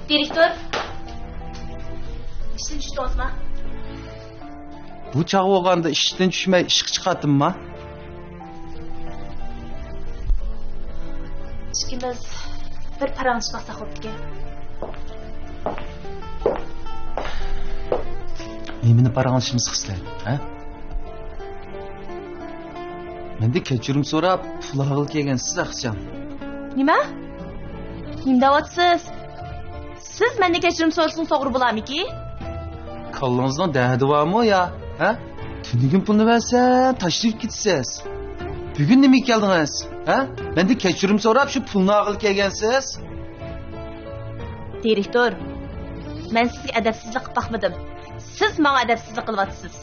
Direktor. İşten düştünüz mü? Bu çağı olganda işten düşmey işik çıkarttın mı? İşkimiz bir paranı çıkarsak oldu ki. Emini paranışımız kıslayın, ha? Ben de keçirim sonra pul ağıl kelgensiz akşam. Nima? Kim davatsız? Siz mende kechirim so'rasini to'g'ri bo'lamiki? Kallangızdan derdi var mı ya? Ha? Tünügün pulunu versen taşlayıp gitsiniz. Bugün ne mi geldiniz? Ha? Ben de keçirim sorap şu pulunu ağıl kelgensiz. Direktor, men sizga adabsizlik qilib baxmadim. Siz menga adabsizlik qilyapsiz.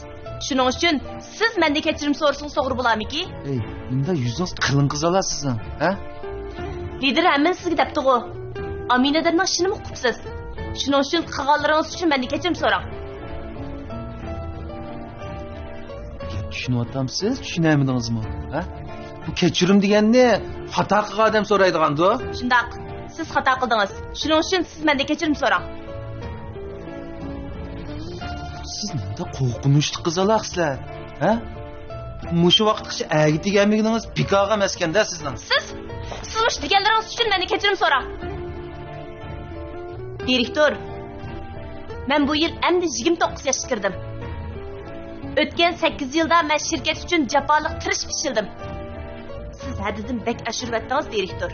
Shuning uchun siz mende kechirim so'rasini to'g'ri bo'lamiki? Ey, bunda yüzünüz kılın kız alasınız ha? Lider hamma sizga debdi-ku. Aminadarning ishini o'qibsiz. Shuning uchun qilganlaringiz uchun mende kechirim so'rang. Düşünüyotamsiz, düşünemediniz mi? Ha? Bu keçirim degan ne? Xato qilgan odam so'raydigan-da. Shundoq, siz xato qildingiz. Shuning uchun siz mende kechirim so'rang. Siz nima qo'rqinchli qiz alaksizlar? Ha? Mushu vaqtgacha agi deganmigingiz pikaga emaskanda sizdan. Siz mush deganlaringiz uchun mende kechirim so'rang. Direktor, men bu yil endi 29 yoshga kirdim. O'tgan 8 yilda men shirkat uchun jafoliq tirishib ishildim. Siz haddidan bek ashurvatdingiz, direktor.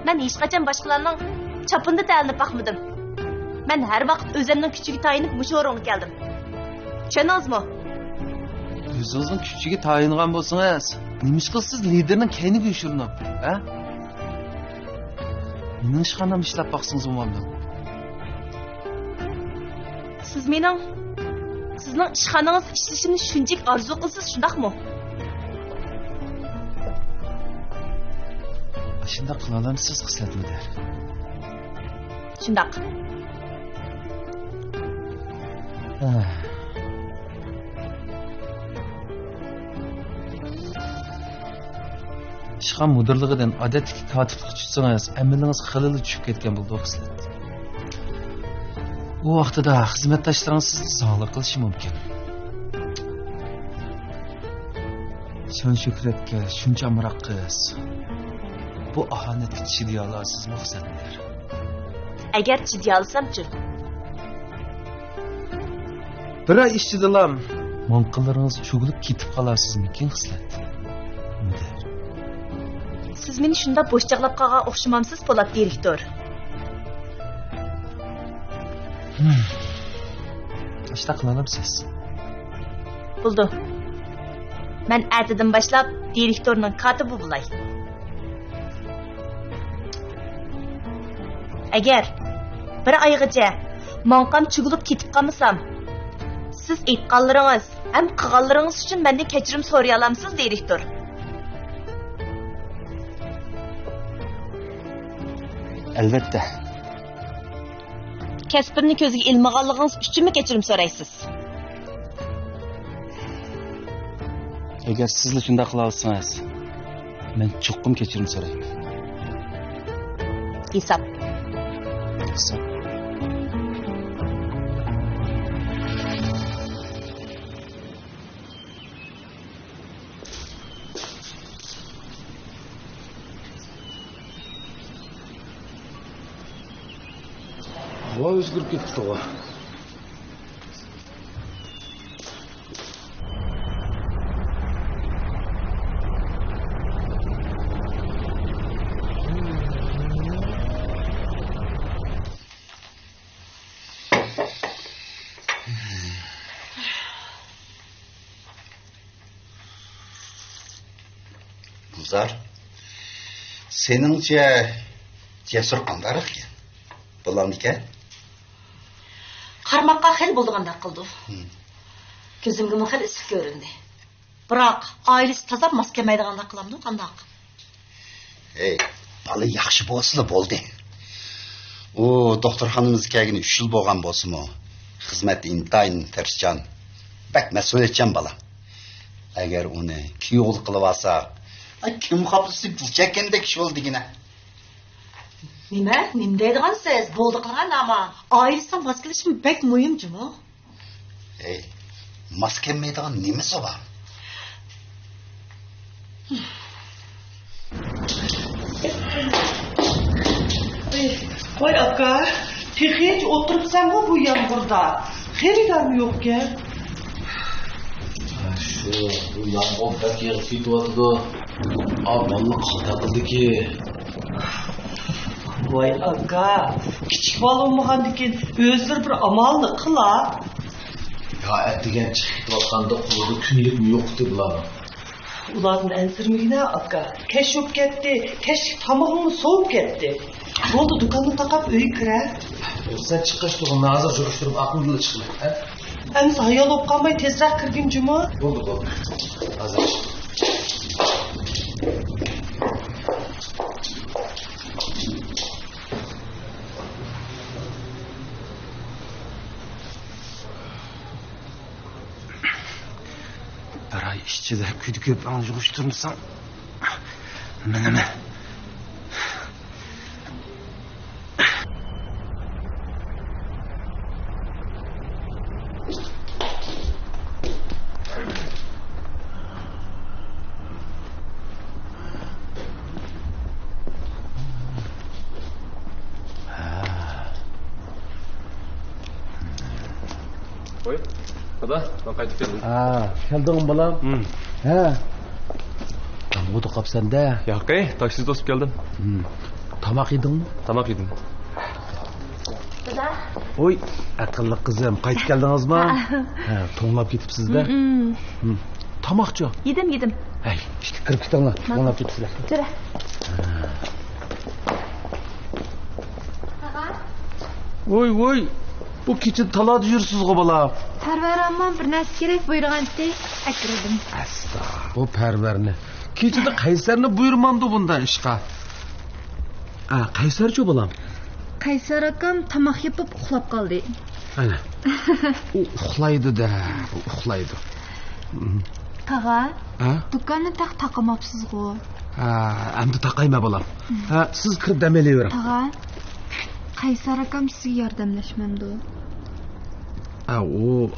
Men hech qachon boshqalarning chapinda ta'linib baxmadim. Men har vaqt o'zimning kuchiga tayinib mushu o'ringa keldim. Tushundingizmi? O'zingizning kuchiga tayingan bo'lsangiz, nima ish qilsiz liderning kayniga yoshirinib, ha? Mening ishxonam ishlab baqsangiz bo'lmadi. Siz sizning ishxonangiz ishlashini shunchalik orzu qilsiz, shundaqmi? Shunda qila olamsiz xislatmada. Shundaq. ishxon mudirligidan odatdagi kotiblik tutsangiz, amalingiz xilili tushib ketgan bo'ldi xislat. U vaqtida xizmatdoshlaringiz sizni zo'rlik qilishi mumkin. Shon Shuhratga shuncha amroq qiz. Bu ahonatga chiday olasizmi xizmatlar? Agar chiday olsam-chi? Bir oy ishchidilam. Monqillaringiz cho'g'ilib ketib qolasizmikin xizmat? Mudir. Siz meni shunda bo'shchaqlab qolgan o'xshamamsiz, Po'lat direktor. İşte qilalamsiz. Bo'ldi. Men ertadan boshlab direktorning kotibi bo'lay. Agar bir oygacha monqam chugilib ketib qolmasam, siz aytganlaringiz ham qilganlaringiz uchun mendan kechirim so'ray olamsiz, direktor. Albatta. Kasbimni ko'ziga ilmaganligingiz uchunmi kechirim so'raysiz? Agar sizlar shunday qila olsangiz, men cho'qqim kechirim so'rayman. Hisob. Hava o'zgarib ketdi-ku. Gulzar, seningcha Cesur qanday ekan? Bo'lamdi-ku? Qarmoqqa xil bo'lganda qildi. Ko'zimga xil issiq ko'rindi. Biroq oilasi toza mos kelmaydiganda qilamdi, qandoq? Ey, bola yaxshi bo'lsa bo'ldi. U doktorxonamizga kelgani 3 yil bo'lgan bo'lsa-mu, xizmat intayin tirishchan, bak mas'uliyatchan bola. Agar uni kuyovlik qilib olsa, kim xohlasa chekendek ish bo'ldigina. Nima deydigansiz? Bo'ldi qilgan ama. Oilasidan voz kelishim bek muhim jimo. Ey, mos kelmaydigan nimasi bor? Voy aka, hiç oturupsan mı bu yağmurda? Xeridar mı yok ki? Şu bu yağmur bak yağıp gidiyordu. Vallahi kalta kıldı ki. Voy aka, kichik bola olmagan ekan, o'zlari bir amalni qila. Ya ettigen çıkıp bakanda kuludu günlük mü yoktu bular. Ularni ansirmagina aka, kesh yo'q ketdi, kesh tamog'imni sovib ketdi. Bo'ldi, do'konni taqab uyga kirar. Sen çıkış tuğun nazır juruşturup aklını çıkma. Endi hayal bo'lib qolmay tezroq kirgin juma. Oldu. Hazır. Bir ay işçide küdü köp anjuruşturmuşsan. Meneme. Oy, kada, ben qaytib keldim. Keldin balam. He. Tamudu kapsanda. Yo'q, taksida o'sib keldim. Tamak yedingmi? Tamak yedim. Dada. Oy, aqlli qizim, qaytib keldingizmi? Ha, to'nglab ketibsiz-da. Tamakchi. Yedim. Hey, işte kirib ketinglar. To'nglab ketibsizlar. Jira. Oy. Bu kecha talada yursiz-ku balam. Parvar ammam bir narsa kerak buyurganda akirdim. Asta, bu parvarni. Kechada qaysarni buyurmamdi bundan ishqa. Qaysarchi balam? Qaysar akam tamoq yeb uxlab qoldi. Ana. U uxlaydi-da, uxlaydi. Tag'a, Ha? do'konni taqamabsiz-ku. Endi taqayma balam. Siz kirib dam olavering. Tag'a, Qaysar akam sizga yordamlashmamdi. O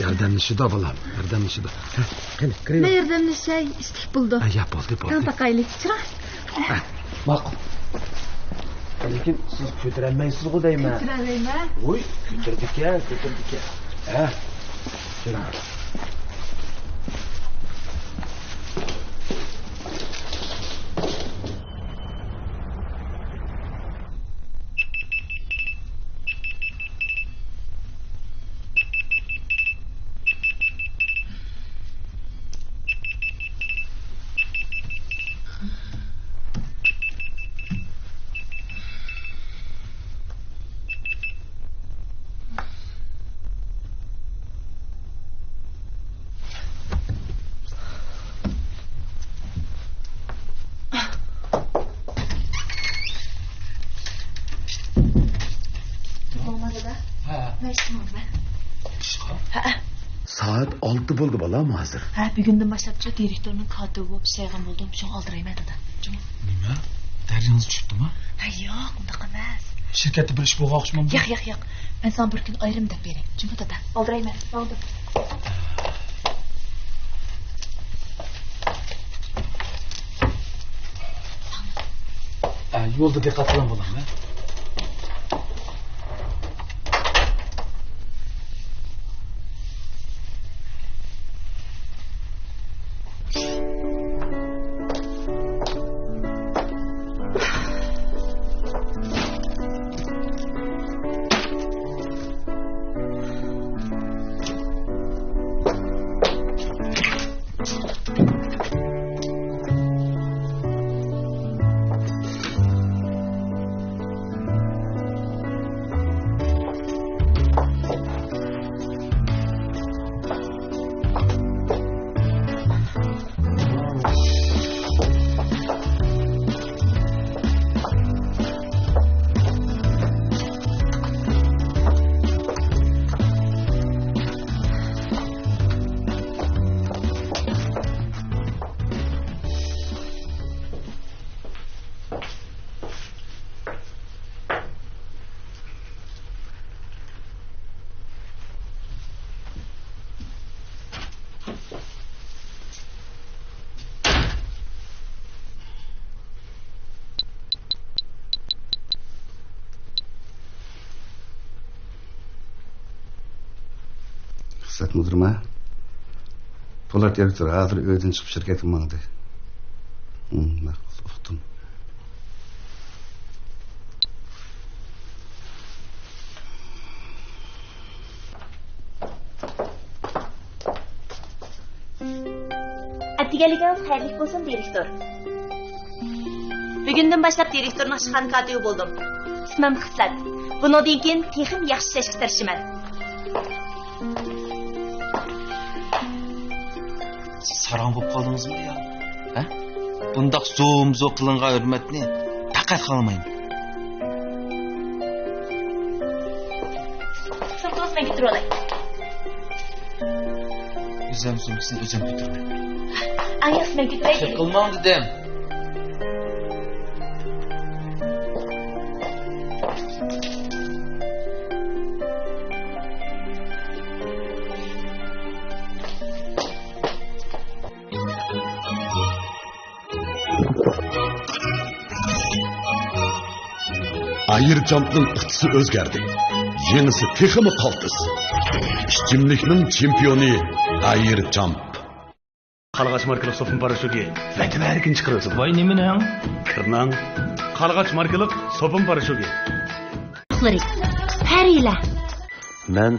yordamlashida balam, yordamlashida. Qani, Ne kiring. yordamlashay istik bo'ldi. Ya bo'ldi. Taqaylik, chiroq. Ma'qul. Lekin siz ko'tarolmaysiz-ku deyman. Ko'taralayman. Oy, ko'tardik-ya. Ha. Jira. Saat 6 bo'ldi balam hozir. Ha, bugundan boshlabchi direktorning kotibi bo'lib ishlagan bo'ldim. Shuni oldirayman dedi. Nima? Daryoңыз tushibdimi? Ha, yo'q, unday emas. Shirkatda bir ish bo'lmoqchimanmi? Yo'q. Men sana bir kun ayrim deb bering. Juma dada, oldirayman. Oldi. Yo'lda diqqat bilan bo'ling, ha. Xizmat müdürüme. Polat direktör hazır ödün çıkıp şirketim mandı. Uqdim. Attiganligingiz xayrli bo'lsin, direktor. Bugundan boshlab direktorning ishxona katibi bo'ldim. İsmim Xislat. Bundan keyin texim yaxshi ishlashga tirishaman. Sarang bo'lib qoldingizmi ya? Ha? Bundaq zo'm-zo qilingan hurmatni taqat qilmayman. Sirtimiz men getirib olay. O'zim sumkasini o'zim ko'tiraman. Angas men getirib. Qilmang dedim. Ayircampning iqtisi o'zgardi. Yenisi texmi qaltis. Ishchimlikning chempioni Ayircamp. Qarg'ach markali sopun parashugi vaqti erkin chiqarasiz. Voy nima nang? Kirnang. Qarg'ach markali sopun parashugi. Harila. Men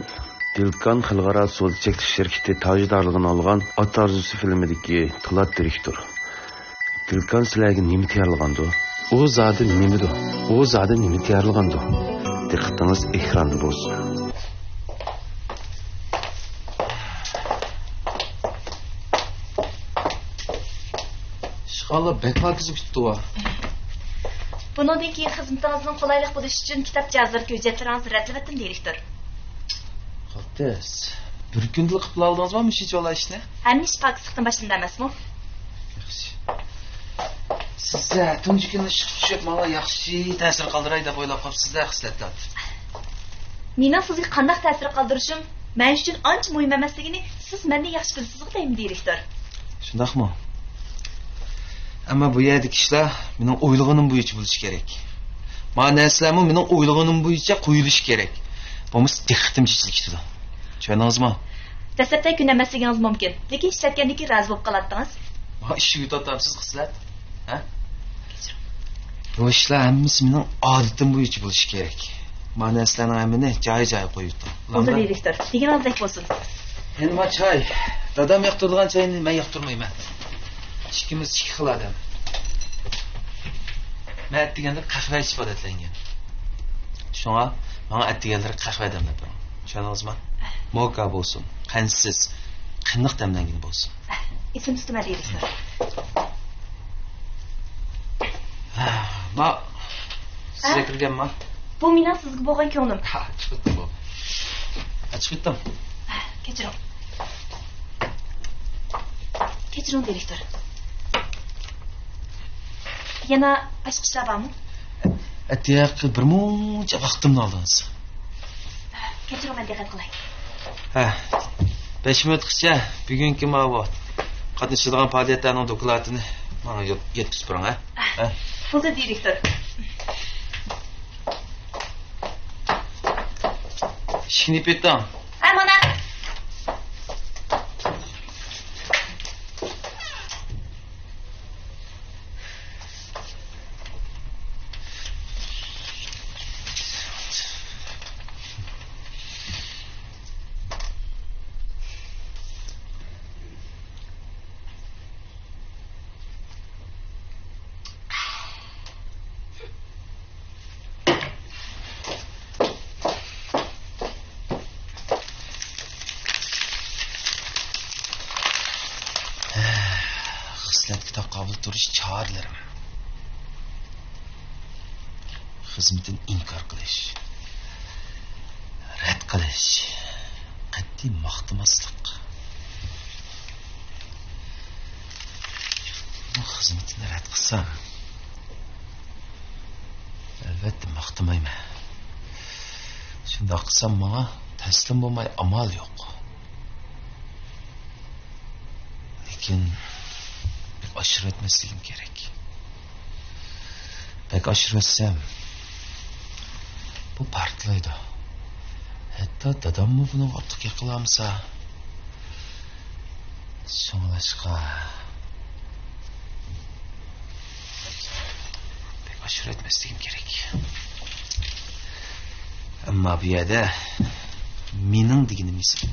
Dilkan Xalqaro so'z chekish shirkati tajdorligini olgan Ot Arzusi filmidagi Qilot direktor. Dilkan sizlarga nima tayyorlagandi? O zodi nimidi? O zodi nima tayyorlagandi? Diqqatingiz ekran bo'lsin. Shqalla bekmakizib ketdi va. Bundan keyin xizmatingizning qulaylik bo'lishi uchun kitob yozdirib hujjatlaringizni radlatdim, direktor. Qaltis. Bir kunlik qilib oldingizmi shu jo'la ishni? Hamma ish pokislikdan boshlanadi emasmi? Yaxshi. Sizga tunji kuni chiqib tushib, menga yaxshi ta'sir qoldiray deb o'ylab qolibsiz-da, Xislatlar. Mening sizga qanday ta'sir qoldirishim men uchun ancha muhim emasligini siz mendan yaxshi bilasiz-ku, deymi, direktor? Shundaqmi? Ammo bu yerdagi ishlar mening o'ylig'inim bo'yicha bo'lishi kerak. Men narsalarni mening o'ylig'inim bo'yicha qo'yilishi kerak. Bo'lmasa diqqatim chechilib. Tushundingizmi? Dastlabda kun emasligingiz mumkin, lekin ishlatgandan keyin rozi bo'lib qoladingiz. Men ishni yutatamiz, Xislat. Ha? Bu ishlar hammasi mening odatim bo'yicha bo'lishi kerak. Men narsalarni hammani joy-joy qo'yib turdim. Bo'ldi, direktor. Deganingizdek bo'lsin. Endi men choy, dadam yoqtirgan choyni men yoqtirmayman. Ikkimiz ikki xil odam. Men deganda qahva ichib odatlangan. Shunga menga atdiganlar qahva demlab turing. Tushundingizmi? Moka bo'lsin, qansiz, qiniq damlangan bo'lsin. Esim tutma, direktor. Ma sizga kirganmi? Bu mening sizga bo'lgan ko'nglim. Ha, chiqibdi bu. Chiqibdim. Kechiring. Kechiring, direktor. Yana boshqa ishlar bormi? Atiyaq bir muncha vaqtimni oldingiz. Kechiring, men diqqat qilay. Ha. 5 minutgacha bugungi ma'lumot qatnashadigan faoliyatlarning dokladini menga yetkazib turing, ha? Bo'ldi, direktor. Ishni petdan. Ha, mana. Xislatga qabul turish choralarim. Xizmatni inkor qilish, rad qilish, qat'iy maqtamaslik. Bu xizmatni rad qilsam, albatta maqtamayman. Shunday qilsam menga taslim bo'lmay amal yo'q. Lekin aşırı etmesligim gerek. Pek aşırı etsem bu partlaydı. Hatta dadam mı bunu artık yakalamsa Şoňlaşqa. Bek aşırı etmesligim gerek. Amma bu yerda mening deganim ism.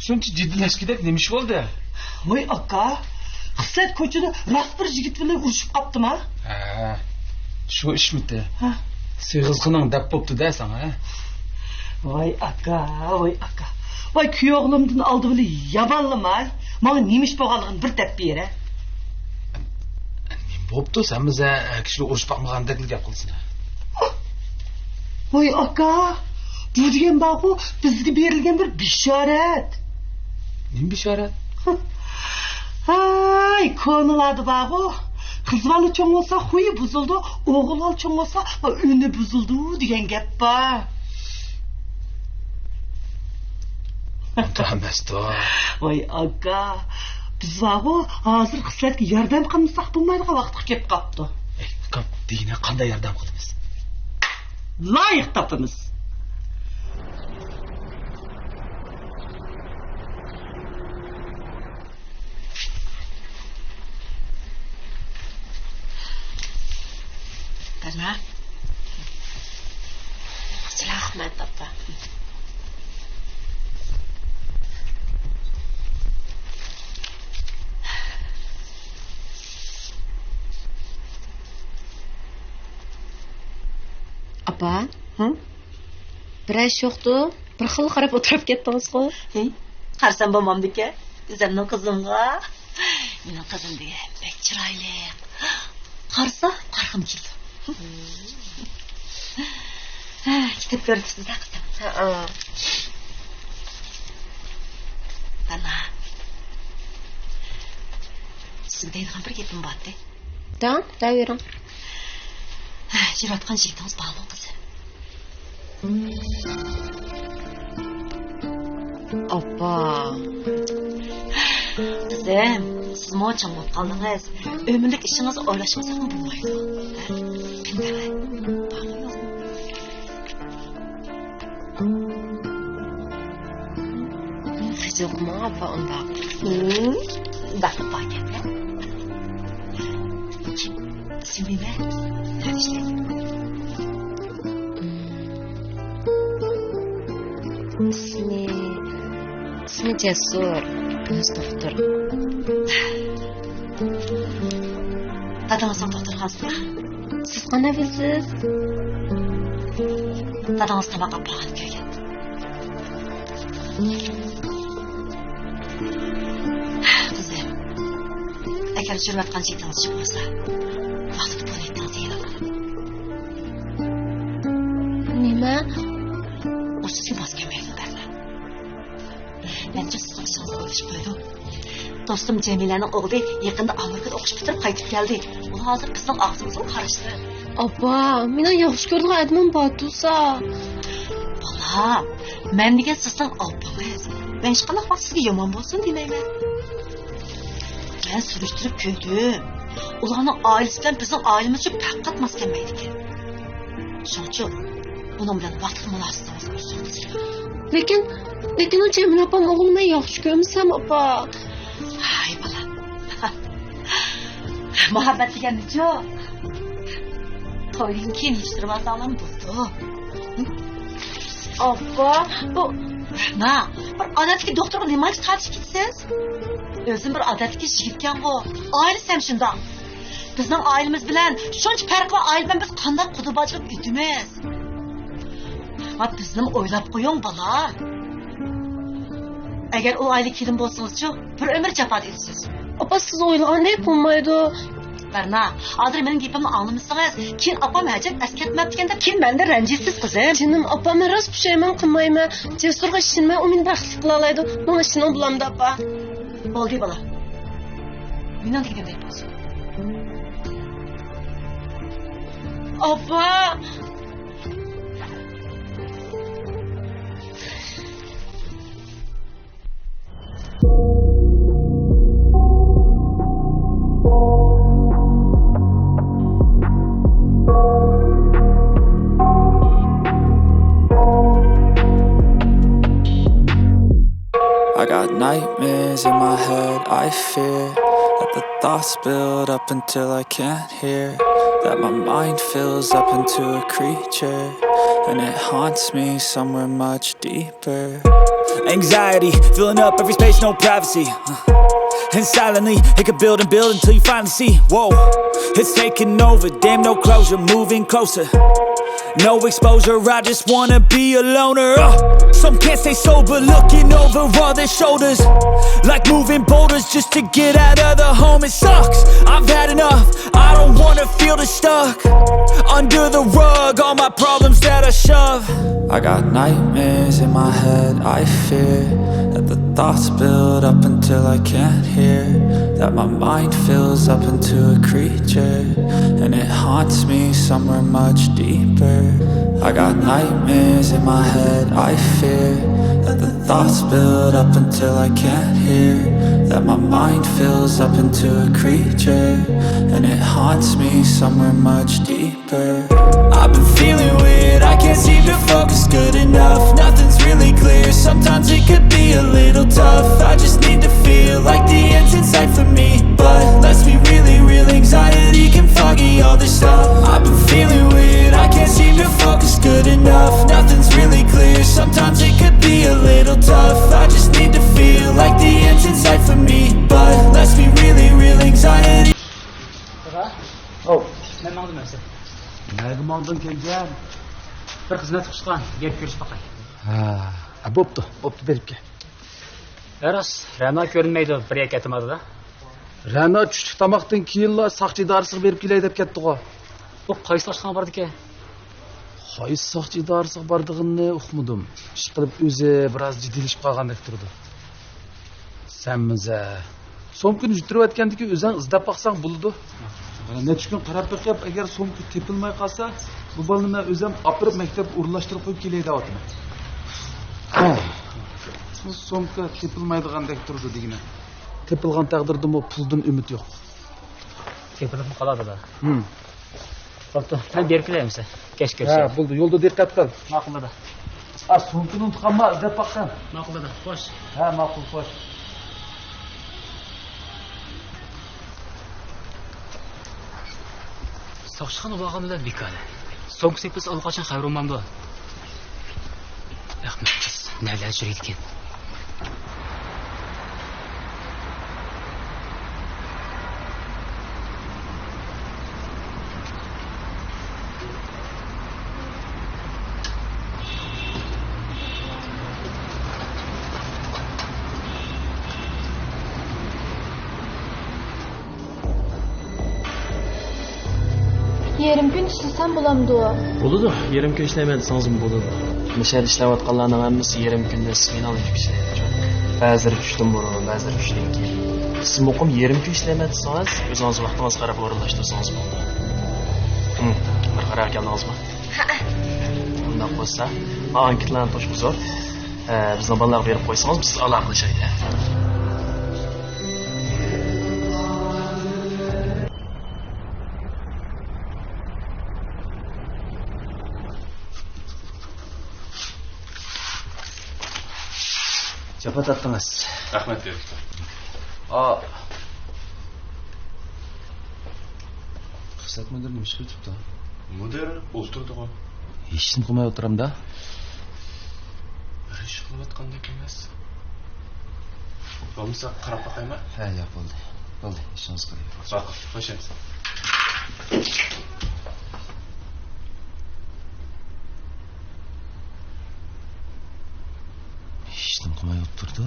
Shuncha jiddilashgidek nima ish bo'ldi? Voy aka, qislat ko'chada rost bir yigit bilan urushib qopdim ha. Ha. Shu ishmidi? Ha. Siyg'izqining dab bo'pti-da sana, ha. Voy aka. Voy kuyog'limdan oldi bilan yamanlamay, menga nima ish bo'lganligini bir deb bera. Nima bo'pti? Sen biza kishini urushib boqmagandek gap qilsin. Voy aka, bu degan baqu bizga berilgan bir bishorat. Nima bishorat? Ay, ko'niladi baqu. Qiz bola cho'ng bo'lsa xuyi buzildi, o'g'il bola cho'ng bo'lsa uni buzildi degan gap bor. Tamasdo. Voy aka, biz baqu hozir qizlarga yordam qilmasak bo'lmaydigan vaqt kelib qopti. Qop, deyna qanday yordam qilamiz? Loyiq topamiz. Qana? Rahmat opa. Apa? Bir ish yo'qdi. Bir xil qarab o'tirib ketdingiz-ku. Qarsam bo'lmamdiki? O'zimning qizimga. Mening qizim degan bek chiroyli. Qarsa, qarg'im keldi. Kitib ko'ribsiz-da qizim. Ana. Sizga deydigan bir gapim bor-da. Davering. Jiratgan yigitingiz bormi qizim? Apa. Qizim, siz mo'cham bo'lib qoldingiz. Ömürlük işinizni o'ylashmasak ham bo'lmaydi. Indamay. Bormi yo'qmi? Qiziqmi apa unda? Bakib boygan. Ismini tanishlaydi. İsmi Cesur. Öz doktor. Dadangizning doktorxonasida. Siz qana bilsiz? Dadangiz tamoq olib borgan kelgan. Qizim, agar jur'atqan yigitingiz chiqmasa, vaqtida pul aytdingiz deyiladi. Nima? O sizga mos kelmaydi derler. Menimcha siz ishingizga o'ylashib qo'ydim. Do'stim Jamilaning o'g'li yaqinda Amerikada o'qish bitirib qaytib keldi. U hozir bizning og'zimizga qarashdi. Apa, meni yaxshi ko'rdigan aytmam batusa. Bolam, men degan sizning opamiz. Men hech qanday vaqt sizga yomon bo'lsin demayman. Men surishtirib ko'rdim. Ularning oilasi bilan bizning oilamizga faqat mos kelmaydi ekan. Shuning uning bilan vaqt munosabatimiz bo'lsin. Lekin o Cemil opam o'g'limni yaxshi ko'rsam apa. Hay bolam. Muhabbat deganni-ku. To'ydan keyin yetishtirmasam bo'ldi. Apa, bu na, bir odatdagi doktorga nima deb tartib ketsiz? O'zim bir odatdagi yigitgan-ku. Oilasi ham shundoq. Bizning oilamiz bilan shuncha farq va oila bilan biz qanday qudubochilik etimiz? Ha, bizning o'ylab qo'ying bolam. Agar o oila kelin bo'lsangiz-chi, bir umr jafo edsiz. Apa siz o'ylagandek bo'lmaydi. Barna, hozir mening gapimni anglamasangiz, keyin opam hajab askatmab deganda keyin menda ranjisiz qizim. Jinim, opam rost pushaymon qilmayman. Jesurga ishonmay, u meni baxtli qila oladi. Men ishini bilamda, apa. Bo'ldi bola. Mening degandek bo'lsin. Apa. got nightmares in my head, I fear that the thoughts build up until I can't hear, that my mind fills up into a creature, and it haunts me somewhere much deeper. Anxiety, filling up every space, no privacy. And silently, it could build and build until you finally see, whoa, it's taking over, damn no closure, moving closer. No exposure, I just wanna be a loner. Some can't stay sober, looking over all their shoulders, like moving boulders just to get out of the home. It sucks, I've had enough, I don't wanna feel the stuck under the rug, all my problems that I shove. I got nightmares in my head, I fear that the thoughts build up until I can't hear, that my mind fills up into a creature, and it haunts me somewhere much deeper. I got nightmares in my head, I fear that the thoughts build up until I can't hear, that my mind fills up into a creature, and it haunts me somewhere much deeper. I've been feeling weird, I can't seem to focus good enough, nothing's really clear, sometimes it could be a little tough. I just need to feel like the end's in sight for me, but let's be really real, anxiety can foggy all this stuff. I've been feeling weird, I can't seem to focus good enough, nothing's really clear, sometimes it could be a little tough. I just need to feel like the end's in sight for me, but let's be really real, anxiety. Ben mağdum öyleyse. Nerede mağdun kelgen? Bir hizmet kuşkan, gelip görüş bakay. Boptu berip ke. Eras, Rana görünmeydi bir yak etmedi da. Rana tushlik tamoqdan keyinla saqchi idorasiga berib kelay deb ketdi-ku. Bu qaysi oshxona bordi ke? Qaysi saqchi idorasiga bordig'ini uqmadim. Ish qilib o'zi biroz jiddiylik qolgandek turdi. Senmize. Somkini jutirayotgandiki o'zing izlab baqsang bo'ladi. Necha kun qarab boqib, agar somki tepilmay qolsa, bu bolani men o'zim opirib maktab o'rlashtirib qo'yib kelay deyapman. Bu somka tepilmaydigandek turdi degina. Tepilgan taqdirda mo puldan umid yo'q. Tepilib qoladi da. Bo'pti, men berib kelayimsa. Kech ko'rsa. Ha, bo'ldi. Yo'lda diqqat qil. Ma'qul da. Somkini unutqanma, izlab baqsan. Ma'qul da. Xo'sh. Ha, ma'qul, xo'sh. Soqchixona bo'lganida bekali. So'ng sepis olqachon xabar olmamdi. Rahmat, nelar yuradi ekan. Yarım gün işlesem bulamdı o. Buludu. Yarım gün işlemediyseniz mi buludu? Mişel işlevatqanlarning hammasi yarım kunda smenal yurib ishlaydi. Ba'zilari tushdan burun, ba'zilari tushdan keyin. Siz muqim yarım kun ishlemadsangiz, o'zingiz vaqtingizni qarab o'rinlashtirsangiz bo'ladi. Bir qaror keldingizmi? Ha. Bunday bo'lsa, anketlarni to'shqizor. Bizning bolalarga berib qo'ysangiz, biz aloqalashaylik. Jafat attınız. Rahmet direktör. Kısat müdür neymiş kıytıp da? Müdür oturdu o. İşini kılmaya oturam da. Bir iş kılıyotgandek emas. Bo'lmasa qarab baqaymi? Ha, yo'q bo'ldi. Bo'ldi, ishingiz qiling. Ma'qul, qo'shamiz. İşini kılmaya oturdu.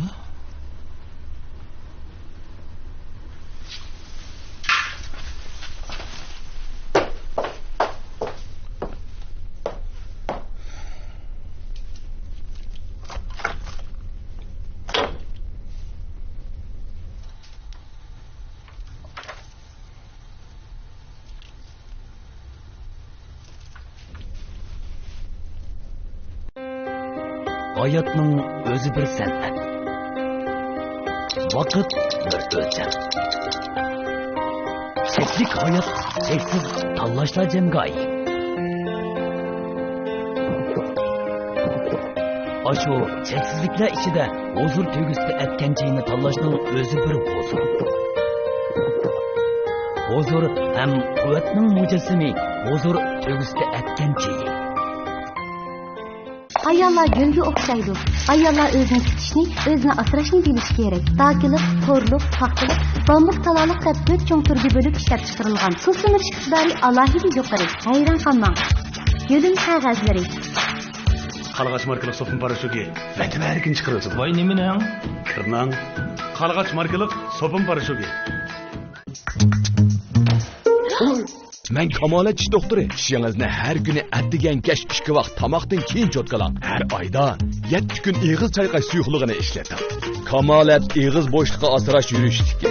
Hayatning o'zi bir san'at. Vaqt bir o'lcham. Cheksiz hayot, cheksiz tanlashlar jamgoyi. Aşu cheksizliklar ichida huzur tuyg'usida atgan joyini tanlashning o'zi bir huzur. Huzur ham quvvatning mujassimi, huzur tuyg'usida atgan joyi. Ayollar gülge okşaydı. Ayollar özünü tutuşni, özünü asrashni bilish kerak. Dakilik, to'rliq, paxtalik, bambuk talalık deb 4 cho'ng turga bo'lib ishlab chiqarilgan. Suv simirish iqtidori alohida yuqori. Hayron qolmang. Yo'lim qog'ozlari. Qarg'ash markali sopun parashuki vatan erkin chiqarasiz. Voy nimaning? Kirnang. Qarg'ash markali sopun parashuki. Men Kamolat tish doktori. Tishingizni har kuni atdigan kesh 2 vaqt tomoqdan keyin cho'tkalang. Har oyda 7 kun ig'iz chayqash suyuqligini ishlating. Kamolat ig'iz bo'shliqqa asrash yurishdiki.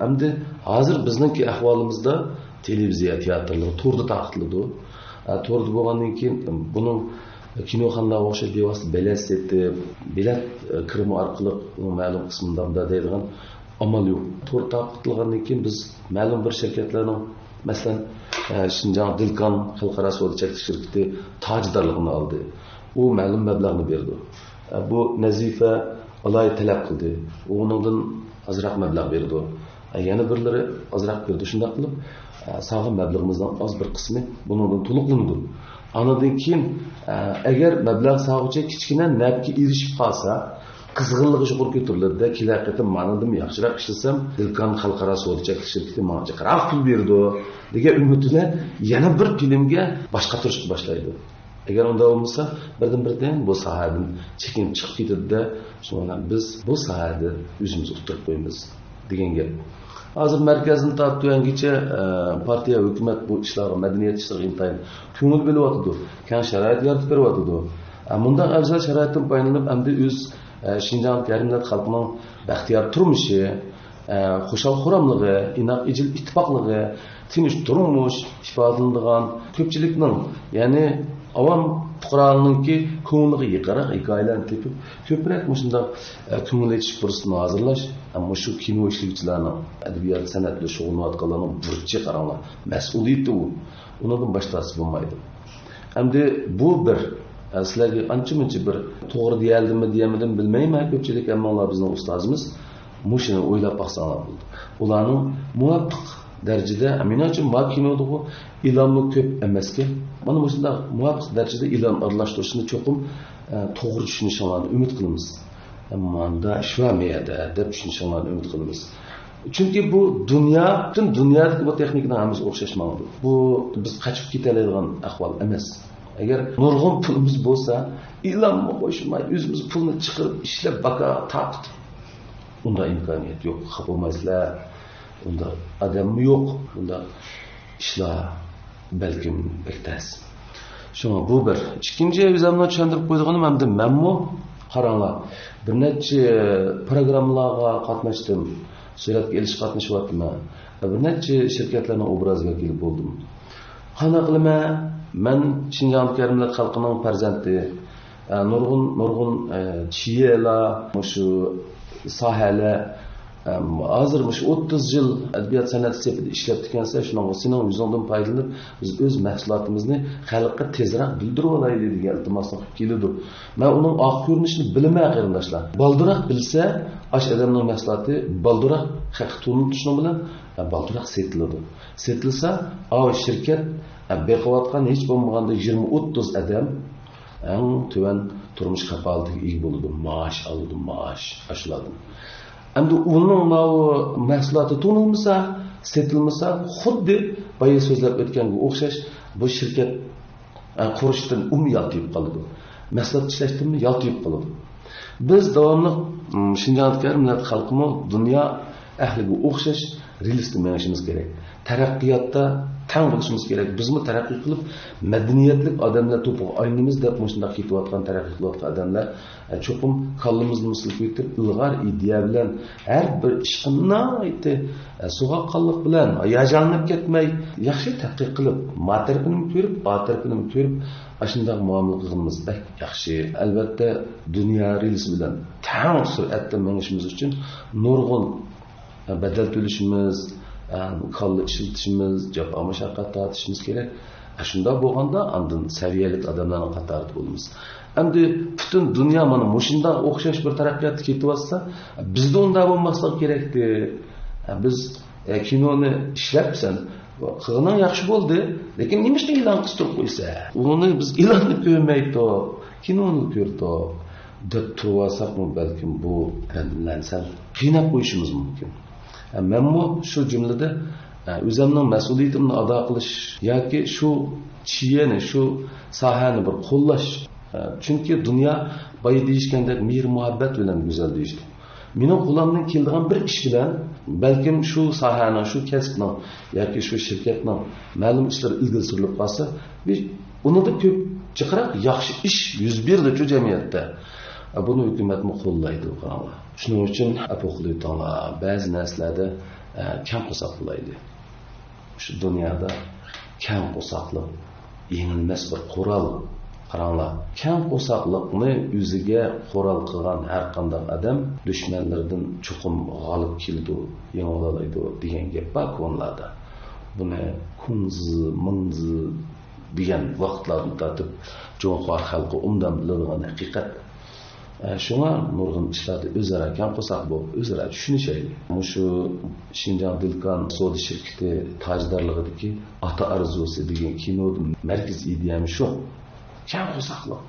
Hamda hozir bizningki ahvolimizda televiziya, teatrlar to'rda taqiqladi. To'rda bo'lgandan keyin buning kinoxonalarga o'xshab bevosita bilet setib, bilet kirimi orqali ma'lum qismida deydigan amal yo'q. To'rda taqiqlangandan keyin biz ma'lum bir shirkatlarning, masalan, Şinjan Dilkan xalqaro savdo cheklanish shirkati tajdorligini oldi. U ma'lum mablag'ni berdi. Bu Nazifa alay talab qildi. Uningdan azroq mablag' berdi. Yana birlari azroq berdi. Shunday qilib, sog'in mablag'imizdan az bir qismi bundan to'liqlandi. Anadan keyin agar mablag' sog'icha kichkina nafga erishib qolsa, qizg'inligi shuqur ko'tariladi. Kelaqatim ma'nodim yaxshiroq ishlasam, Dilkan xalqaro savdo cheklanish shirkati menga qiraq pul berdi degan umidida yana bir filmga boshqa turishni boshlaydi. Agar unda bo'lmasa, birdan bu sohadan chekinib chiqib ketadi-da, shunga biz bu sohada o'zimiz o'tirib qo'yamiz degan gap. Hozir markazdan tortib tuyangacha partiya, hukumat bu ishlarga, madaniyat ishlariga intayin ko'ngil bo'lyapti, keng sharoit yaratib beryapti. Bundan afzal sharoitdan foydalanib, hamda o'z Şinjan Karimlat xalqining baxtiyor turmushi, xushal-xuramligi, inoq ijil ittifoqligi, tinch turmush ifodalanadigan ko'pchilikning, ya'ni avam fuqarolarningki ko'ngliga yiqaroq hikoyalarni tepib, ko'proq shunday ko'ngil etish fursatini hozirlash, ammo shu kino ishlovchilarning, adabiyot san'at bilan shug'ullanayotganlarning burchi qaranglar, mas'uliyati u. Undan boshqasi bo'lmaydi. Hamda bu bir sizlarga ancha-muncha bir to'g'ri deyaldimmi, deyamadim bilmayman, ko'pchilik ammo ular bizning ustozimiz mushuni o'ylab baqsanlar bo'ldi. Ularning muvaffaq darajada aminachun makinodu ilonni ko'p emasga, mana bu shunday muvaffaq darajada ilon aralashtirishni cho'qim to'g'ri tushunishinglarni umid qilamiz. Ammo unda ishlameydi deb tushunishinglarni umid qilamiz. Chunki bu dunyodagi bu texnikadan hammasi o'xshashmaydi. Bu biz qochib ketadigan ahvol emas. Agar nurg'un pulimiz bo'lsa, ilonga qo'shmay o'zimiz pulni chiqarib ishlab baqa taqt. Unda imkoniyat yo'q, xafamaslar. Unda odammi yo'q, unda ishlar balkim bektas. Shunga bu bir. Ikkinchi o'zimni tushuntirib qo'ydiganim hamda menmi qaranglar. Bir necha programmalarga qatnashdim. Suratga elish qatnashyaptim. Bir necha shirkatlarning obraziga kelib bo'ldim. Qana qilma, men Şinjan Karimlat xalqining farzandi, nurg'un chiyalar, shu sohalar hozir 30 yil adabiyot san'at sepida ishlab turgansa, shunga sening yuzingdan foydalanib, biz o'z mahsulotimizni xalqqa tezroq bildirib olaylik degan iltimosni qilib keldi. Men uning oq ko'rinishini bilmay qarindoshlar. Baldiroq bilsa, ash odamning mahsuloti baldiroq haq tunishni bilan baldiroq setiladi. Setilsa, shirkat beqiyotgan hech bo'lmaganda 20-30 odam eng tuvan turmush kafolatiga ega bo'ladi. Maosh oladi, maosh ashuladi. Endi uning mahsuloti tunilmasa, setilmasa, xuddi boya so'zlab o'tganga o'xshash bu shirkat qurishdan yaltiyib qoladi. Mahsulot ishlashdan yaltiyib qoladi. Biz davomli Şinjan Karimlat xalqimi dunyo ahliga o'xshash relsda menishimiz kerak. Taraqqiyotda tang bo'lishimiz kerak. Bizmi taraqqiy qilib madaniyatli odamlar to'piga aynimiz deb shunday ketayotgan taraqqiy qilayotgan odamlar cho'qim kallimizni misl ko'tarib ilg'or ideya bilan har bir ishni so'g'aqqonlik bilan hayajonlanib ketmay yaxshi tadqiq qilib, ma tarafini ko'rib, ba tarafini ko'rib, shunday muomala qilganimiz yaxshi. Albatta dunyo relsi bilan tang sur'atda menishimiz uchun nurg'un badal to'lashimiz, kalla ishlatishimiz, jafo mashaqqat tortishimiz kerak. Shunda bo'lganda andın saviyalik odamlarning qatorida bo'lamiz. Endi butun dunyo mana mushundan o'xshash bir taraqqiyotga ketyapsa, bizda unda bo'lmasligi kerakdi. Biz kinoni ishlabsan, qilgan yaxshi bo'ldi, lekin nima uchun e'lon qilib qo'ysa? Uni biz e'lonni ko'rmaydi, kinoni ko'rdi. deb turvasak mı belki bu kendilersel qiynab qo'yishimiz mumkin. Menmu shu jumlada o'zimning mas'uliyatimni ado qilish yoki shu chiyani, shu sohani bir qo'llash. Chunki dunyo boya deyishgandek mehr muhabbat bilan go'zal deyishdi. Mening qo'limdan keladigan bir ish bilan balkim shu sohani, shu kasbni yoki shu shirkatning ma'lum ishlar ilgari surilib qolsa, unida ko'p chiqaraq yaxshi ish yuz berdi shu jamiyatda. Buni hukumatni qo'llaydi qanday. Shuning uchun apoqlitlar ba'zi narsalarda kam qo'saqlaydi. Shu dunyoda kam qo'saqlik yengilmas bir qurol. Qaranglar, kam qo'saqlikni o'ziga qurol qilgan har qanday odam dushmanlardan chuqum g'olib keldi, yengiloladi degan gap bor ko'nlarda. Buni kunzi, minzi degan vaqtlarni tatib Jo'xor xalqi undan biladigan haqiqat. Shunga nurg'un ishlarda o'zaro kam qo'saq bo'lib, o'zaro tushunishaylik. Shu Shinjang Dilkan savdo shirkati tojdorligidagi ota arzusi degan kinoning markaziy ideyasi shu. Kam qo'saqlik,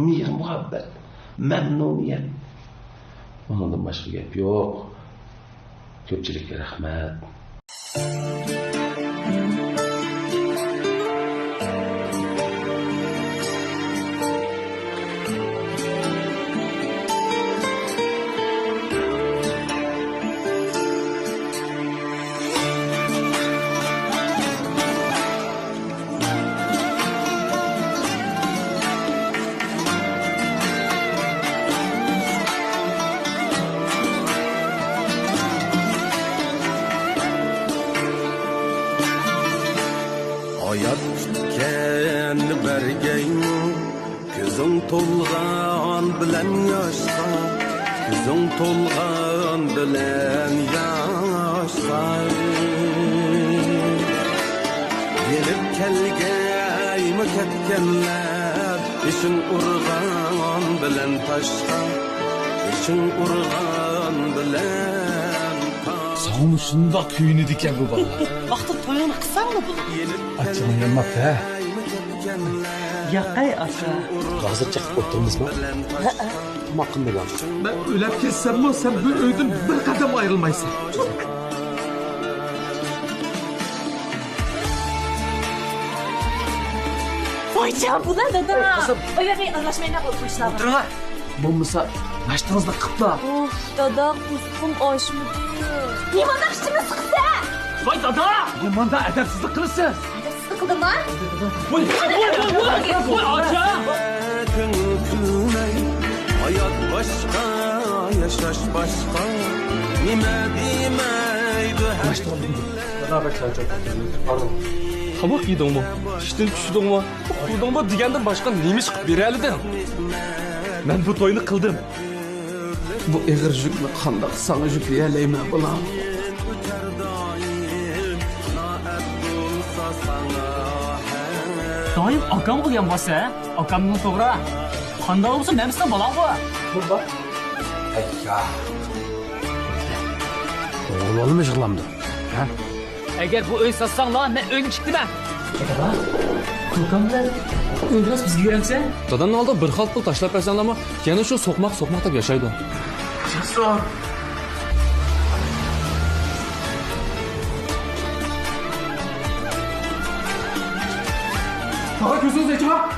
mehr muhabbat, mamnuniyat. Bundan boshqa gap yo'q. Ko'pchilikka rahmat. To'lg'an bilan yoshqa, ko'zing to'lg'an bilan yoshqa. Gelib kelgaymi ketganlar, ishing urg'an bilan toshqa, ishing urg'an bilan toshqa. Sağım şunda kuyunu diken bu bala. Vaqti to'yini qilsangmi bu? Açığın yanmaqda ha. Yaqay aka. Hozircha qilib o'tdingizmi? Ha. Nima qilmagan? Ben o'lib ketsam-mi, sen bu uydan bir qadam ayrilmaysan. Voycan bular dada. Oyag'ay aralashmayna bo'lib qo'yishlar. O'tiringlar. Bo'lmasa, mashtingizni qiliblar. Of, dada, qusqum oshmidi. Nimada ishimiz chiqsa? Voy dada, nimada adabsizlik qilasiz? Sıkıldıma? Voy, acha! Hayat başka, yaşaş başka. Nime demeydi her Beraber çayacak. Pardon. Kabuk yedin mi? İşten düştün mü? Kurdun mu diyenden başka neymiş birelidin? Ben bu toyunu kıldım. Bu eğer jükle kandak sana yükleyeleyim bulam. Doim akam qilgan bo'lsa, akamning to'g'ri. Qanday bo'lsa, menimizdan balang bu. Burada. Ayya. Oğlanım yığılamdı. Ha? Agar bu uy satsanglar, men uyga chiqdim. Ko'kamlar o'ldiras bizga yuramsa? Dadanın aldı bir xalq pul tashlab bersanlarmi, yana shu so'qmoq deb yashaydi. Jasur. Baba gözünüzü açma.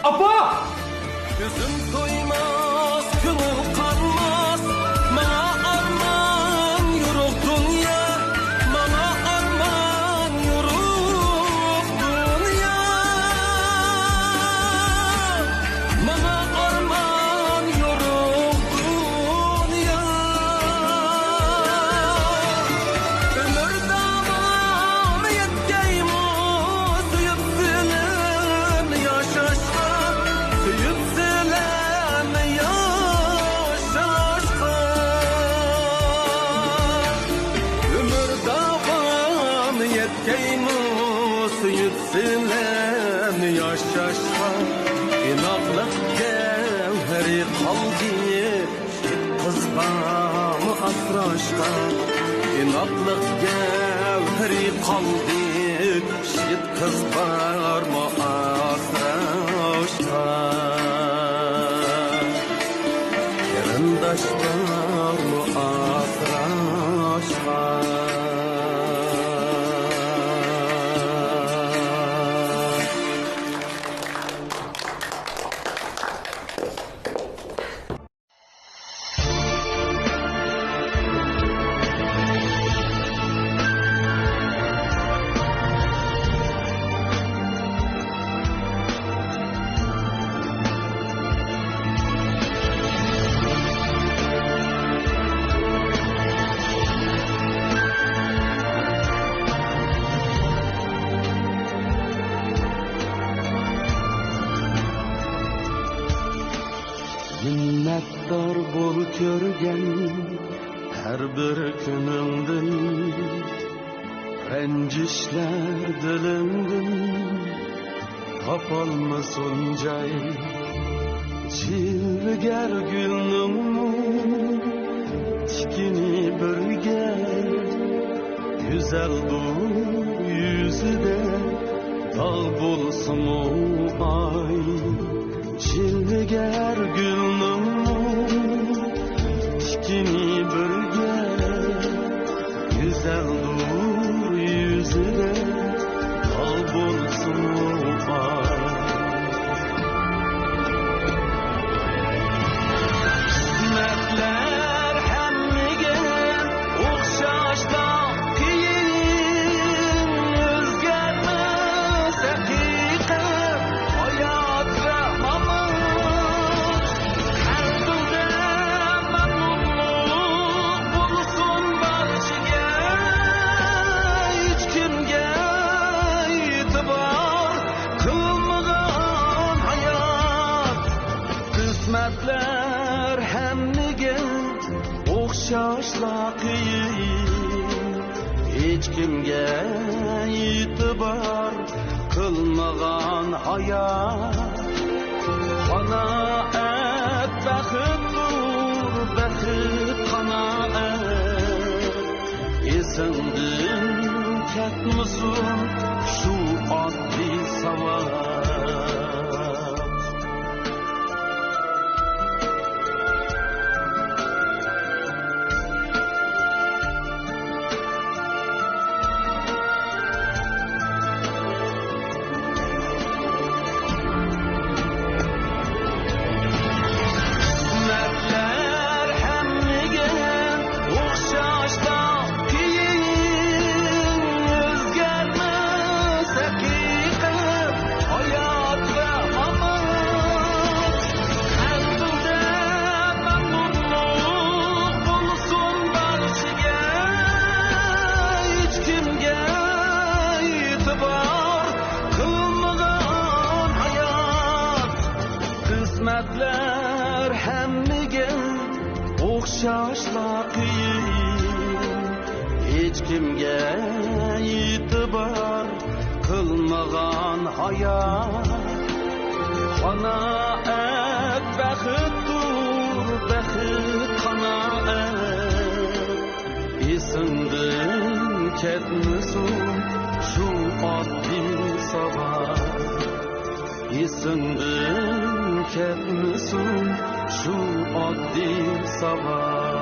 Abba! Gözüm doymaz, gönül kanmaz. Bana arman yürük dünya. Bana arman yürük dünya. Bana arman yürük dünya. Ömür damam yetkeyim suyup sinem yaşaşka. Suyup sinem yaşaşka. Ömür damam yetkeyim suyup sinem yaşaşkan İnaklık gevheri kaldı Kız bağımı asraşkan İnaklık gevheri kaldı Şit kız bağımı asraşkan Yarındaş bağımı asraşkan Minnettar bol körgen her bir günündün Rencişler dilimdin Tapalmasın cay Cilger gülnüm Tikini birge Güzel bu yüzüde Dağ bulsun o ay Cilger gülnüm Tikini birge Güzel dur yüzüne Dal bulsun ay Kısmetler hemmigen Okşaşta kiyin Özgermez hakikat Hayat ve mamut Kalbimde memnunluk bulsun barşıge Hiç kimge itibar kılmadan hayat Kısmetler hemmigen Okşaşla kiyin Hiç kimge itibar kılmagan hayat Kanaat baxittur, baxit kanaat Esindin ketmisin şu oddi savol Kısmetler hemmigen okşaşta kiyin Özgermez hakikat hayat ve mamut Kalbimde memnunluk bulsun barşıge Hiç kimge itibar kılmadan hayat Kısmetler hemmigen okşaşla kiyin Hiç kimge itibar kılmagan hayat Kanaat baxittur, baxit kanaat Esindin ketmisin şu oddi sabah Esindin ketmisin şu oddi sabah